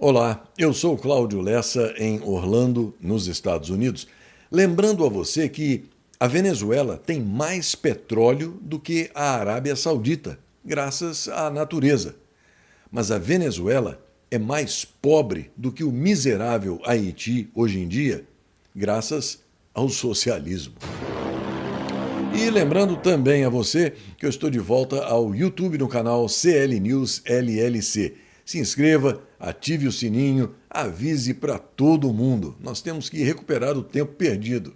Olá, eu sou Cláudio Lessa em Orlando, nos Estados Unidos. Lembrando a você que a Venezuela tem mais petróleo do que a Arábia Saudita, graças à natureza. Mas a Venezuela é mais pobre do que o miserável Haiti hoje em dia, graças ao socialismo. E lembrando também a você que eu estou de volta ao YouTube no canal CL News LLC. Se inscreva, ative o sininho, avise para todo mundo. Nós temos que recuperar o tempo perdido.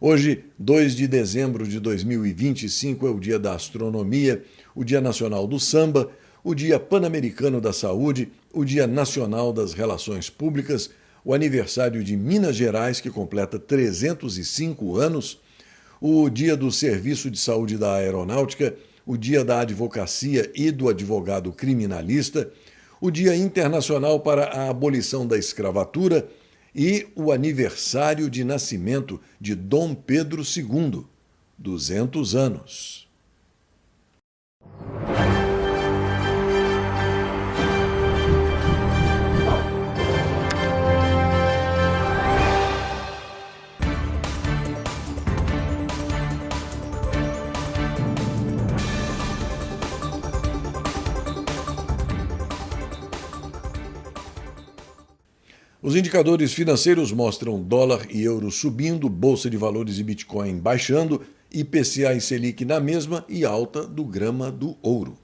Hoje, 2 de dezembro de 2025, é o Dia da Astronomia, o Dia Nacional do Samba, o Dia Pan-Americano da Saúde, o Dia Nacional das Relações Públicas, o aniversário de Minas Gerais, que completa 305 anos, o Dia do Serviço de Saúde da Aeronáutica, o Dia da Advocacia e do Advogado Criminalista, o Dia Internacional para a Abolição da Escravatura e o aniversário de nascimento de Dom Pedro II, 200 anos. Os indicadores financeiros mostram dólar e euro subindo, bolsa de valores e Bitcoin baixando, IPCA e Selic na mesma e alta do grama do ouro.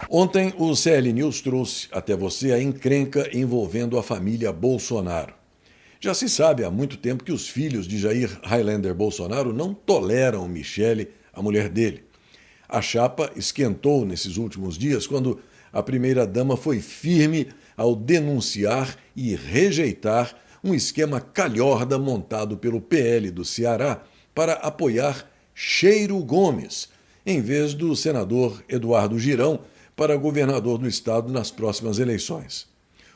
Ontem, o CL News trouxe até você a encrenca envolvendo a família Bolsonaro. Já se sabe há muito tempo que os filhos de Jair Highlander Bolsonaro não toleram Michele, a mulher dele. A chapa esquentou nesses últimos dias quando a primeira-dama foi firme ao denunciar e rejeitar um esquema calhorda montado pelo PL do Ceará para apoiar Cheiro Gomes, em vez do senador Eduardo Girão, para governador do estado nas próximas eleições.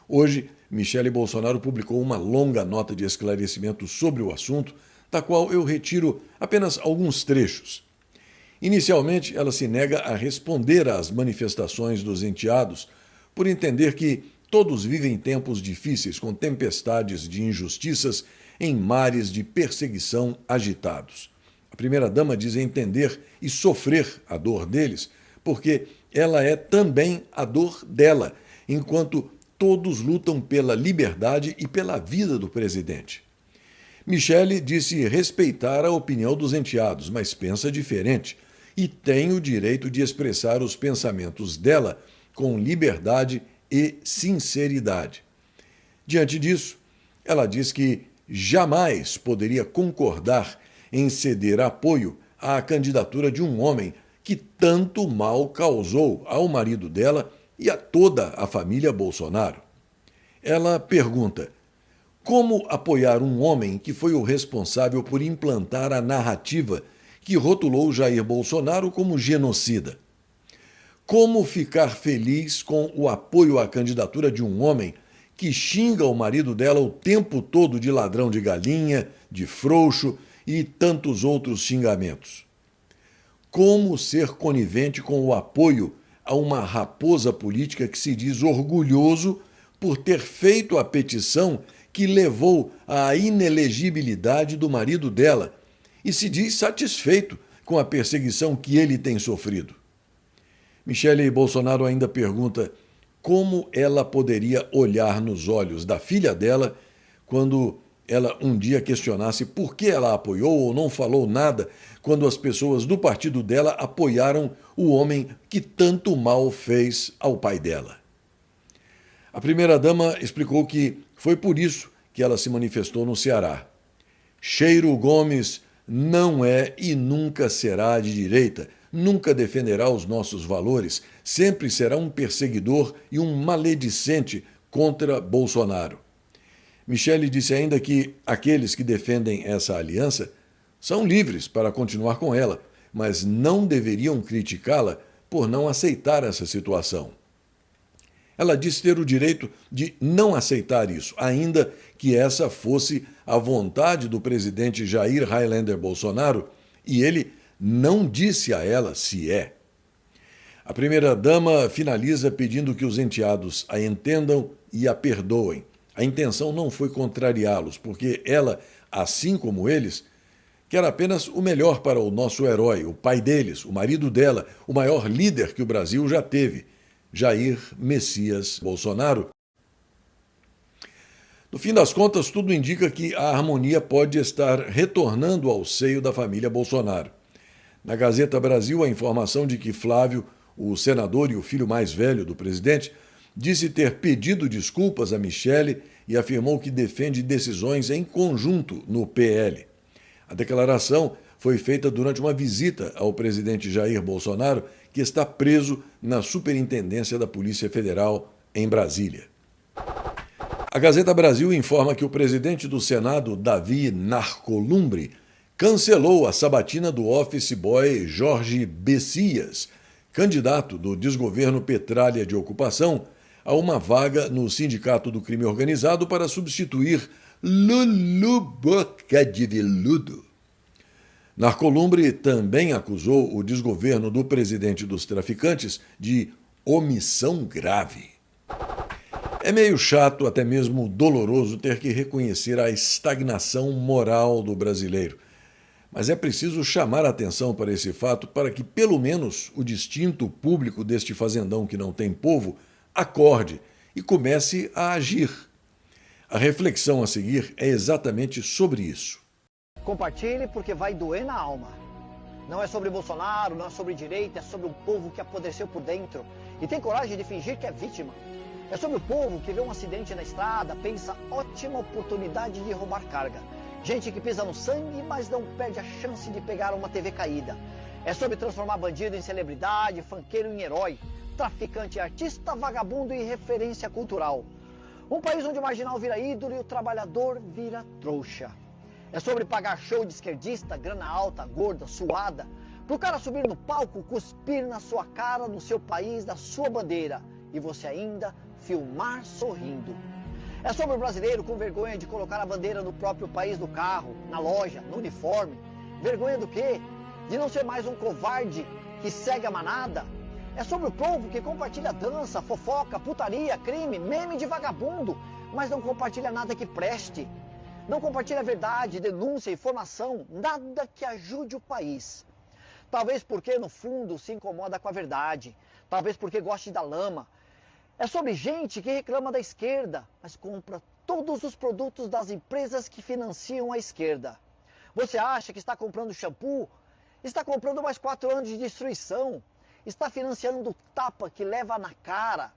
Hoje, Michele Bolsonaro publicou uma longa nota de esclarecimento sobre o assunto, da qual eu retiro apenas alguns trechos. Inicialmente, ela se nega a responder às manifestações dos enteados, por entender que todos vivem tempos difíceis com tempestades de injustiças em mares de perseguição agitados. A primeira-dama diz entender e sofrer a dor deles, porque ela é também a dor dela, enquanto todos lutam pela liberdade e pela vida do presidente. Michele disse respeitar a opinião dos enteados, mas pensa diferente e tem o direito de expressar os pensamentos dela com liberdade e sinceridade. Diante disso, ela diz que jamais poderia concordar em ceder apoio à candidatura de um homem que tanto mal causou ao marido dela e a toda a família Bolsonaro. Ela pergunta: como apoiar um homem que foi o responsável por implantar a narrativa que rotulou Jair Bolsonaro como genocida? Como ficar feliz com o apoio à candidatura de um homem que xinga o marido dela o tempo todo de ladrão de galinha, de frouxo e tantos outros xingamentos? Como ser conivente com o apoio a uma raposa política que se diz orgulhoso por ter feito a petição que levou à inelegibilidade do marido dela e se diz satisfeito com a perseguição que ele tem sofrido? Michele Bolsonaro ainda pergunta como ela poderia olhar nos olhos da filha dela quando ela um dia questionasse por que ela apoiou ou não falou nada quando as pessoas do partido dela apoiaram o homem que tanto mal fez ao pai dela. A primeira-dama explicou que foi por isso que ela se manifestou no Ceará. Cheiro Gomes não é e nunca será de direita, nunca defenderá os nossos valores, sempre será um perseguidor e um maledicente contra Bolsonaro. Michele disse ainda que aqueles que defendem essa aliança são livres para continuar com ela, mas não deveriam criticá-la por não aceitar essa situação. Ela disse ter o direito de não aceitar isso, ainda que essa fosse a vontade do presidente Jair Highlander Bolsonaro, e ele não disse a ela se é. A primeira-dama finaliza pedindo que os enteados a entendam e a perdoem. A intenção não foi contrariá-los, porque ela, assim como eles, quer apenas o melhor para o nosso herói, o pai deles, o marido dela, o maior líder que o Brasil já teve, Jair Messias Bolsonaro. No fim das contas, tudo indica que a harmonia pode estar retornando ao seio da família Bolsonaro. Na Gazeta Brasil, a informação de que Flávio, o senador e o filho mais velho do presidente, disse ter pedido desculpas a Michele e afirmou que defende decisões em conjunto no PL. A declaração foi feita durante uma visita ao presidente Jair Bolsonaro, que está preso na Superintendência da Polícia Federal em Brasília. A Gazeta Brasil informa que o presidente do Senado, Davi Narcolumbre, cancelou a sabatina do office boy Jorge Bessias, candidato do desgoverno Petralha de Ocupação, a uma vaga no Sindicato do Crime Organizado para substituir Lulu Boca de Veludo. Narcolumbre também acusou o desgoverno do presidente dos traficantes de omissão grave. É meio chato, até mesmo doloroso, ter que reconhecer a estagnação moral do brasileiro. Mas é preciso chamar a atenção para esse fato para que, pelo menos, o distinto público deste fazendão que não tem povo acorde e comece a agir. A reflexão a seguir é exatamente sobre isso. Compartilhe porque vai doer na alma. Não é sobre Bolsonaro, não é sobre direita, é sobre um povo que apodreceu por dentro e tem coragem de fingir que é vítima. É sobre o povo que vê um acidente na estrada, pensa ótima oportunidade de roubar carga. Gente que pisa no sangue, mas não perde a chance de pegar uma TV caída. É sobre transformar bandido em celebridade, funkeiro em herói, traficante em artista, vagabundo em referência cultural. Um país onde o marginal vira ídolo e o trabalhador vira trouxa. É sobre pagar show de esquerdista, grana alta, gorda, suada, pro cara subir no palco, cuspir na sua cara, no seu país, da sua bandeira, e você ainda filmar sorrindo. É sobre o brasileiro com vergonha de colocar a bandeira no próprio país no carro, na loja, no uniforme. Vergonha do quê? De não ser mais um covarde que segue a manada. É sobre o povo que compartilha dança, fofoca, putaria, crime, meme de vagabundo, mas não compartilha nada que preste. Não compartilha verdade, denúncia, informação, nada que ajude o país. Talvez porque, no fundo, se incomoda com a verdade. Talvez porque goste da lama. É sobre gente que reclama da esquerda, mas compra todos os produtos das empresas que financiam a esquerda. Você acha que está comprando shampoo? Está comprando mais 4 anos de destruição. Está financiando o tapa que leva na cara.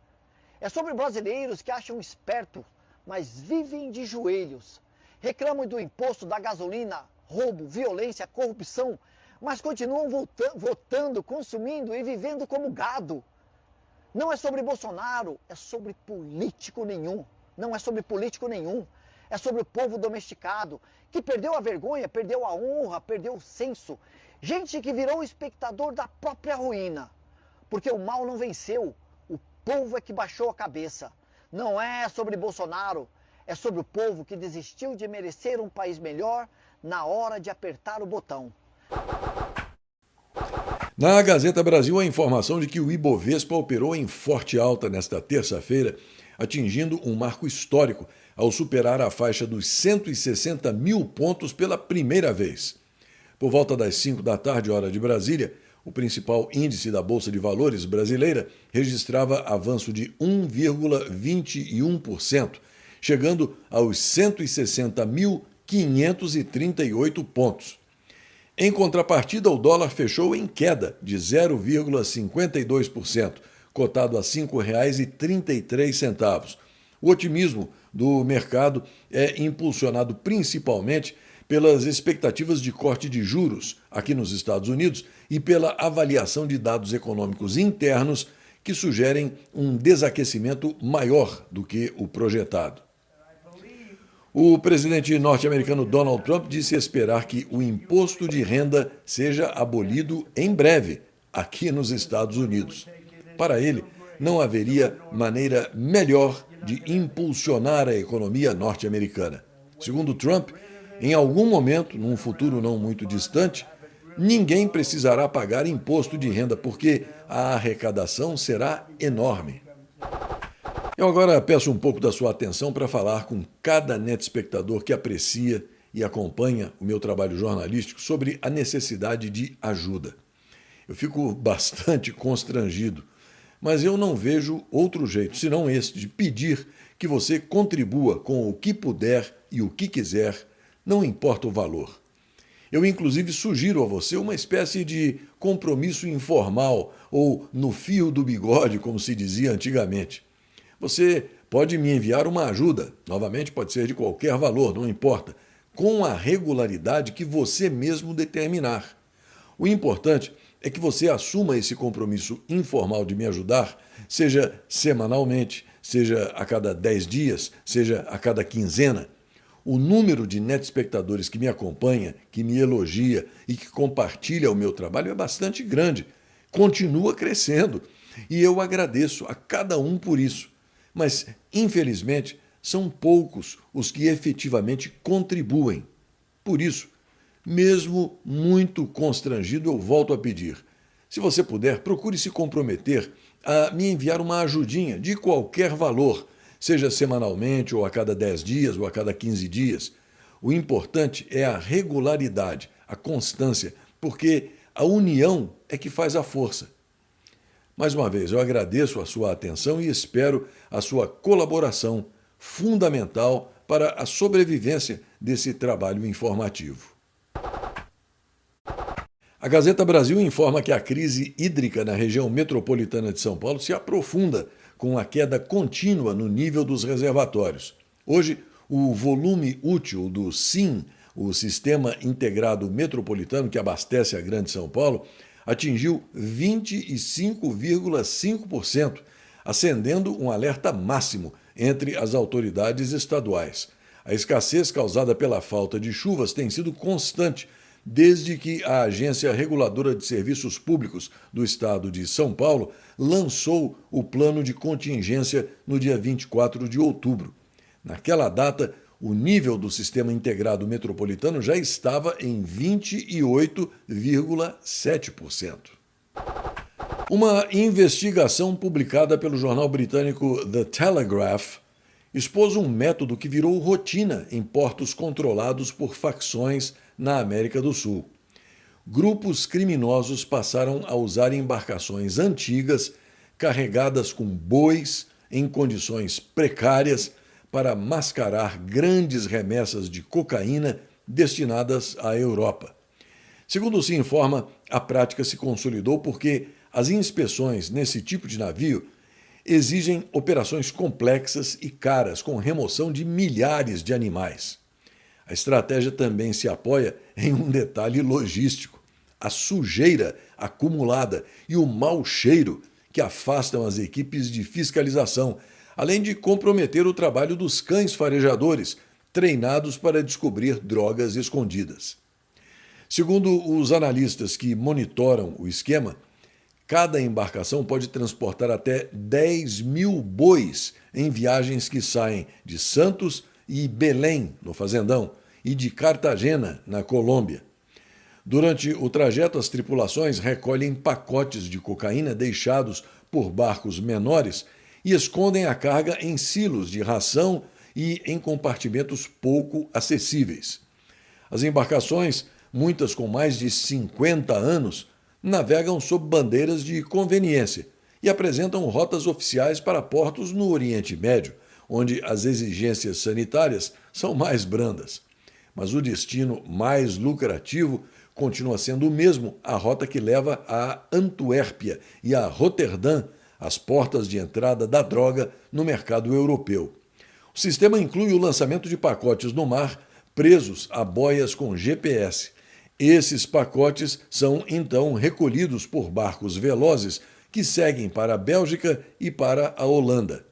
É sobre brasileiros que acham esperto, mas vivem de joelhos. Reclamam do imposto da gasolina, roubo, violência, corrupção, mas continuam votando, consumindo e vivendo como gado. Não é sobre Bolsonaro, é sobre político nenhum. Não é sobre político nenhum. É sobre o povo domesticado, que perdeu a vergonha, perdeu a honra, perdeu o senso. Gente que virou espectador da própria ruína. Porque o mal não venceu, o povo é que baixou a cabeça. Não é sobre Bolsonaro, é sobre o povo que desistiu de merecer um país melhor na hora de apertar o botão. Na Gazeta Brasil, a informação de que o Ibovespa operou em forte alta nesta terça-feira, atingindo um marco histórico ao superar a faixa dos 160 mil pontos pela primeira vez. Por volta das 5 da tarde, hora de Brasília, o principal índice da Bolsa de Valores brasileira registrava avanço de 1,21%, chegando aos 160.538 pontos. Em contrapartida, o dólar fechou em queda de 0,52%, cotado a R$ 5,33. O otimismo do mercado é impulsionado principalmente pelas expectativas de corte de juros aqui nos Estados Unidos e pela avaliação de dados econômicos internos que sugerem um desaquecimento maior do que o projetado. O presidente norte-americano Donald Trump disse esperar que o imposto de renda seja abolido em breve aqui nos Estados Unidos. Para ele, não haveria maneira melhor de impulsionar a economia norte-americana. Segundo Trump, em algum momento, num futuro não muito distante, ninguém precisará pagar imposto de renda, porque a arrecadação será enorme. Eu agora peço um pouco da sua atenção para falar com cada netespectador que aprecia e acompanha o meu trabalho jornalístico sobre a necessidade de ajuda. Eu fico bastante constrangido, mas eu não vejo outro jeito senão esse de pedir que você contribua com o que puder e o que quiser, não importa o valor. Eu, inclusive, sugiro a você uma espécie de compromisso informal ou no fio do bigode, como se dizia antigamente. Você pode me enviar uma ajuda, novamente pode ser de qualquer valor, não importa, com a regularidade que você mesmo determinar. O importante é que você assuma esse compromisso informal de me ajudar, seja semanalmente, seja a cada 10 dias, seja a cada quinzena. O número de netespectadores que me acompanha, que me elogia e que compartilha o meu trabalho é bastante grande. Continua crescendo e eu agradeço a cada um por isso. Mas, infelizmente, são poucos os que efetivamente contribuem. Por isso, mesmo muito constrangido, eu volto a pedir. Se você puder, procure se comprometer a me enviar uma ajudinha de qualquer valor, seja semanalmente, ou a cada 10 dias, ou a cada 15 dias. O importante é a regularidade, a constância, porque a união é que faz a força. Mais uma vez, eu agradeço a sua atenção e espero a sua colaboração, fundamental para a sobrevivência desse trabalho informativo. A Gazeta Brasil informa que a crise hídrica na região metropolitana de São Paulo se aprofunda com a queda contínua no nível dos reservatórios. Hoje, o volume útil do SIM, o Sistema Integrado Metropolitano que abastece a Grande São Paulo, atingiu 25,5%, acendendo um alerta máximo entre as autoridades estaduais. A escassez causada pela falta de chuvas tem sido constante desde que a Agência Reguladora de Serviços Públicos do Estado de São Paulo lançou o plano de contingência no dia 24 de outubro. Naquela data, o nível do Sistema Integrado Metropolitano já estava em 28,7%. Uma investigação publicada pelo jornal britânico The Telegraph expôs um método que virou rotina em portos controlados por facções na América do Sul. Grupos criminosos passaram a usar embarcações antigas, carregadas com bois, em condições precárias, para mascarar grandes remessas de cocaína destinadas à Europa. Segundo se informa, a prática se consolidou porque as inspeções nesse tipo de navio exigem operações complexas e caras, com remoção de milhares de animais. A estratégia também se apoia em um detalhe logístico: a sujeira acumulada e o mau cheiro que afastam as equipes de fiscalização, além de comprometer o trabalho dos cães farejadores, treinados para descobrir drogas escondidas. Segundo os analistas que monitoram o esquema, cada embarcação pode transportar até 10 mil bois em viagens que saem de Santos e Belém, no Fazendão, e de Cartagena, na Colômbia. Durante o trajeto, as tripulações recolhem pacotes de cocaína deixados por barcos menores e escondem a carga em silos de ração e em compartimentos pouco acessíveis. As embarcações, muitas com mais de 50 anos, navegam sob bandeiras de conveniência e apresentam rotas oficiais para portos no Oriente Médio, onde as exigências sanitárias são mais brandas. Mas o destino mais lucrativo continua sendo o mesmo, a rota que leva a Antuérpia e a Roterdã, as portas de entrada da droga no mercado europeu. O sistema inclui o lançamento de pacotes no mar presos a boias com GPS. Esses pacotes são, então, recolhidos por barcos velozes que seguem para a Bélgica e para a Holanda.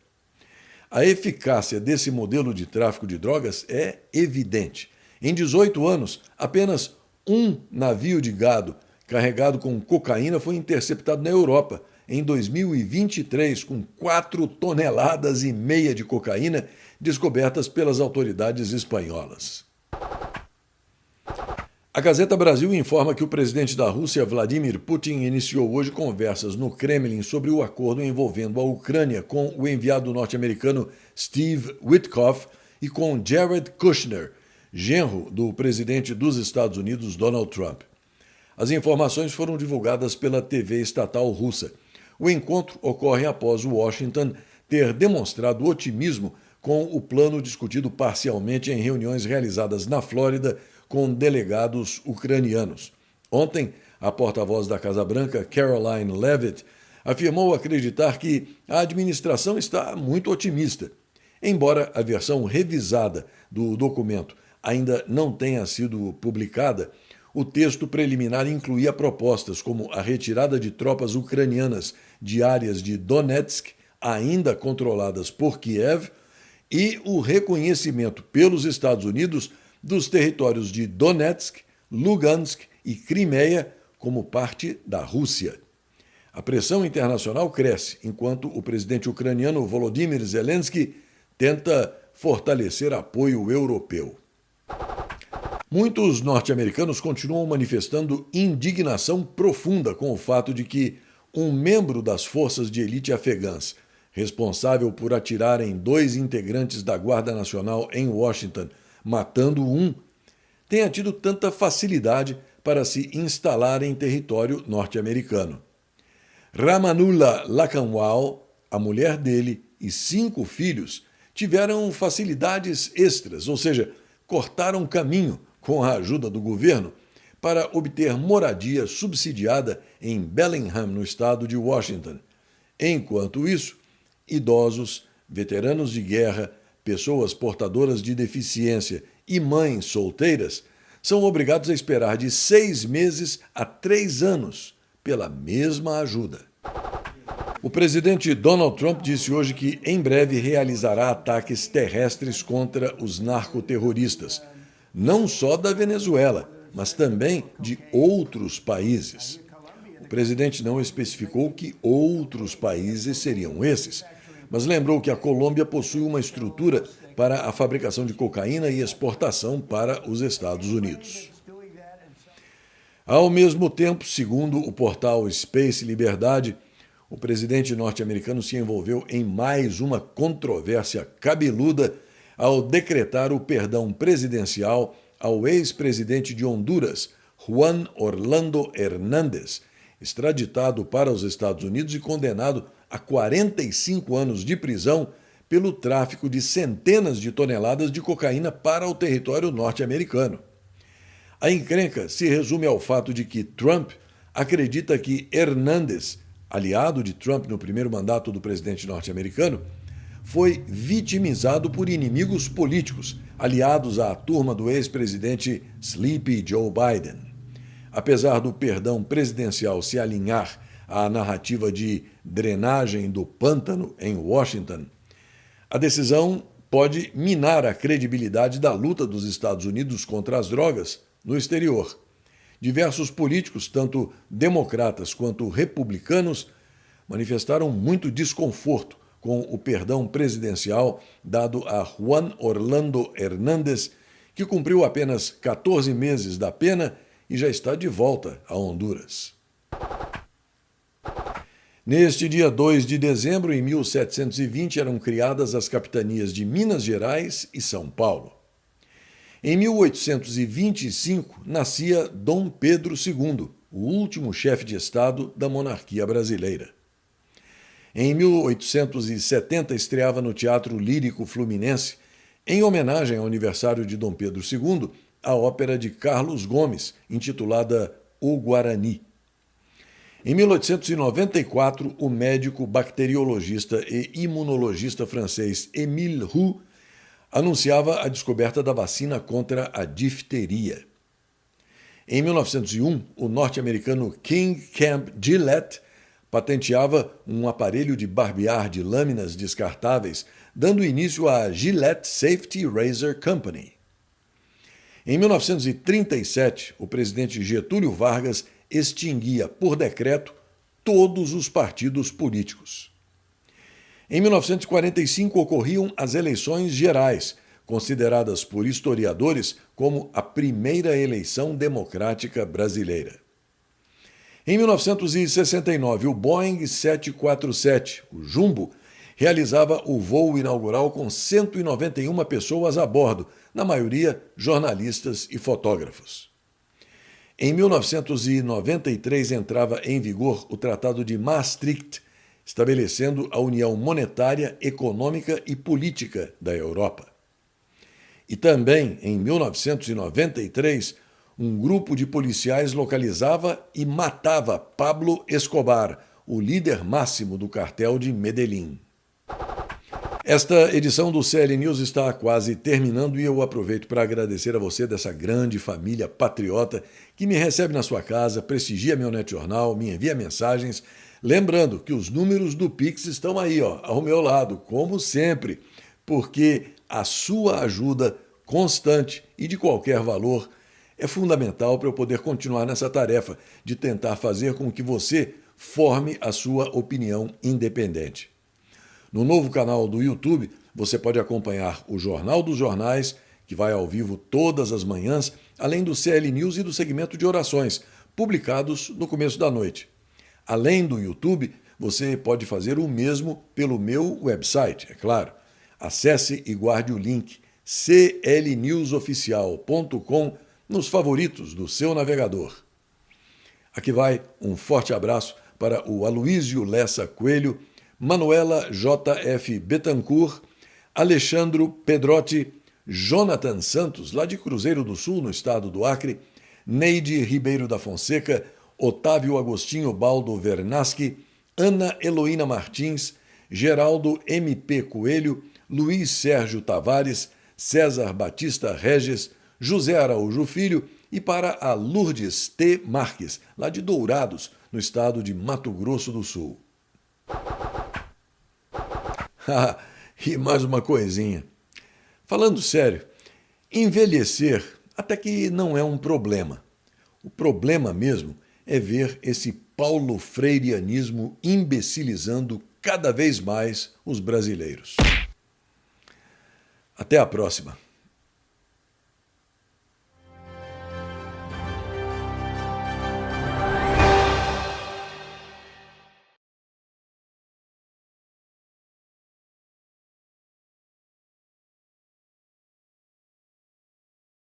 A eficácia desse modelo de tráfico de drogas é evidente. Em 18 anos, apenas um navio de gado carregado com cocaína foi interceptado na Europa, em 2023, com 4,5 toneladas de cocaína descobertas pelas autoridades espanholas. A Gazeta Brasil informa que o presidente da Rússia, Vladimir Putin, iniciou hoje conversas no Kremlin sobre o acordo envolvendo a Ucrânia com o enviado norte-americano Steve Witkoff e com Jared Kushner, genro do presidente dos Estados Unidos, Donald Trump. As informações foram divulgadas pela TV estatal russa. O encontro ocorre após Washington ter demonstrado otimismo com o plano discutido parcialmente em reuniões realizadas na Flórida com delegados ucranianos. Ontem, a porta-voz da Casa Branca, Caroline Leavitt, afirmou acreditar que a administração está muito otimista. Embora a versão revisada do documento ainda não tenha sido publicada, o texto preliminar incluía propostas como a retirada de tropas ucranianas de áreas de Donetsk, ainda controladas por Kiev, e o reconhecimento pelos Estados Unidos dos territórios de Donetsk, Lugansk e Crimeia como parte da Rússia. A pressão internacional cresce, enquanto o presidente ucraniano Volodymyr Zelensky tenta fortalecer apoio europeu. Muitos norte-americanos continuam manifestando indignação profunda com o fato de que um membro das forças de elite afegãs, responsável por atirar em 2 integrantes da Guarda Nacional em Washington, matando um, tenha tido tanta facilidade para se instalar em território norte-americano. Ramanullah Lakanwal, a mulher dele e 5 filhos tiveram facilidades extras, ou seja, cortaram caminho com a ajuda do governo para obter moradia subsidiada em Bellingham, no estado de Washington. Enquanto isso, idosos, veteranos de guerra, pessoas portadoras de deficiência e mães solteiras são obrigados a esperar de 6 meses a 3 anos pela mesma ajuda. O presidente Donald Trump disse hoje que em breve realizará ataques terrestres contra os narcoterroristas, não só da Venezuela, mas também de outros países. O presidente não especificou que outros países seriam esses, mas lembrou que a Colômbia possui uma estrutura para a fabricação de cocaína e exportação para os Estados Unidos. Ao mesmo tempo, segundo o portal Space Liberdade, o presidente norte-americano se envolveu em mais uma controvérsia cabeluda ao decretar o perdão presidencial ao ex-presidente de Honduras, Juan Orlando Hernández, extraditado para os Estados Unidos e condenado a 45 anos de prisão pelo tráfico de centenas de toneladas de cocaína para o território norte-americano. A encrenca se resume ao fato de que Trump acredita que Hernández, aliado de Trump no primeiro mandato do presidente norte-americano, foi vitimizado por inimigos políticos, aliados à turma do ex-presidente Sleepy Joe Biden. Apesar do perdão presidencial se alinhar à narrativa de drenagem do pântano em Washington, a decisão pode minar a credibilidade da luta dos Estados Unidos contra as drogas no exterior. Diversos políticos, tanto democratas quanto republicanos, manifestaram muito desconforto com o perdão presidencial dado a Juan Orlando Hernández, que cumpriu apenas 14 meses da pena e já está de volta a Honduras. Neste dia 2 de dezembro, em 1720, eram criadas as capitanias de Minas Gerais e São Paulo. Em 1825, nascia Dom Pedro II, o último chefe de Estado da monarquia brasileira. Em 1870, estreava no Teatro Lírico Fluminense, em homenagem ao aniversário de Dom Pedro II, a ópera de Carlos Gomes, intitulada O Guarani. Em 1894, o médico bacteriologista e imunologista francês Émile Roux anunciava a descoberta da vacina contra a difteria. Em 1901, o norte-americano King Camp Gillette patenteava um aparelho de barbear de lâminas descartáveis, dando início à Gillette Safety Razor Company. Em 1937, o presidente Getúlio Vargas extinguia, por decreto, todos os partidos políticos. Em 1945, ocorriam as eleições gerais, consideradas por historiadores como a primeira eleição democrática brasileira. Em 1969, o Boeing 747, o Jumbo, realizava o voo inaugural com 191 pessoas a bordo, na maioria jornalistas e fotógrafos. Em 1993 entrava em vigor o Tratado de Maastricht, estabelecendo a União Monetária, Econômica e Política da Europa. E também, em 1993, um grupo de policiais localizava e matava Pablo Escobar, o líder máximo do cartel de Medellín. Esta edição do CL News está quase terminando e eu aproveito para agradecer a você dessa grande família patriota que me recebe na sua casa, prestigia meu NetJornal, me envia mensagens. Lembrando que os números do Pix estão aí, ao meu lado, como sempre, porque a sua ajuda constante e de qualquer valor é fundamental para eu poder continuar nessa tarefa de tentar fazer com que você forme a sua opinião independente. No novo canal do YouTube, você pode acompanhar o Jornal dos Jornais, que vai ao vivo todas as manhãs, além do CL News e do segmento de orações, publicados no começo da noite. Além do YouTube, você pode fazer o mesmo pelo meu website, é claro. Acesse e guarde o link clnewsoficial.com nos favoritos do seu navegador. Aqui vai um forte abraço para o Aloísio Lessa Coelho, Manuela J.F. Betancourt, Alexandro Pedrotti, Jonathan Santos, lá de Cruzeiro do Sul, no estado do Acre, Neide Ribeiro da Fonseca, Otávio Agostinho Baldo Vernaschi, Ana Heloína Martins, Geraldo M.P. Coelho, Luiz Sérgio Tavares, César Batista Regis, José Araújo Filho e para a Lourdes T. Marques, lá de Dourados, no estado de Mato Grosso do Sul. E mais uma coisinha. Falando sério, envelhecer até que não é um problema. O problema mesmo é ver esse Paulo Freireanismo imbecilizando cada vez mais os brasileiros. Até a próxima.